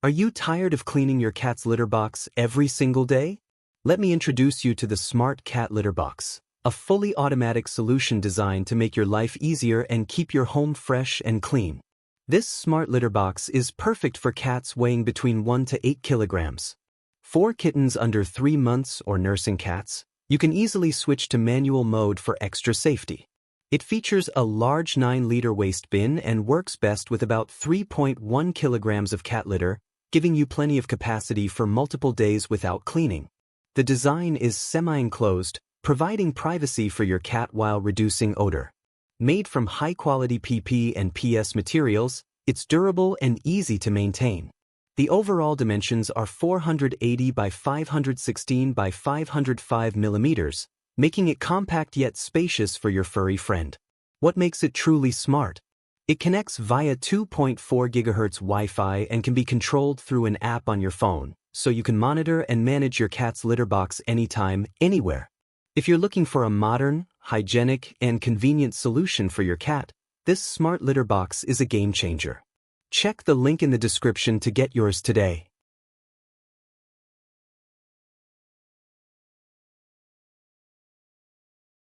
Are you tired of cleaning your cat's litter box every single day? Let me introduce you to the Smart Cat Litter Box, a fully automatic solution designed to make your life easier and keep your home fresh and clean. This smart litter box is perfect for cats weighing between 1 to 8 kilograms. For kittens under 3 months or nursing cats, you can easily switch to manual mode for extra safety. It features a large 9-liter waste bin and works best with about 3.1 kilograms of cat litter, giving you plenty of capacity for multiple days without cleaning. The design is semi-enclosed, providing privacy for your cat while reducing odor. Made from high-quality PP and PS materials, it's durable and easy to maintain. The overall dimensions are 480 by 516 by 505 millimeters, making it compact yet spacious for your furry friend. What makes it truly smart? It connects via 2.4 GHz Wi-Fi and can be controlled through an app on your phone, so you can monitor and manage your cat's litter box anytime, anywhere. If you're looking for a modern, hygienic, and convenient solution for your cat, this smart litter box is a game changer. Check the link in the description to get yours today.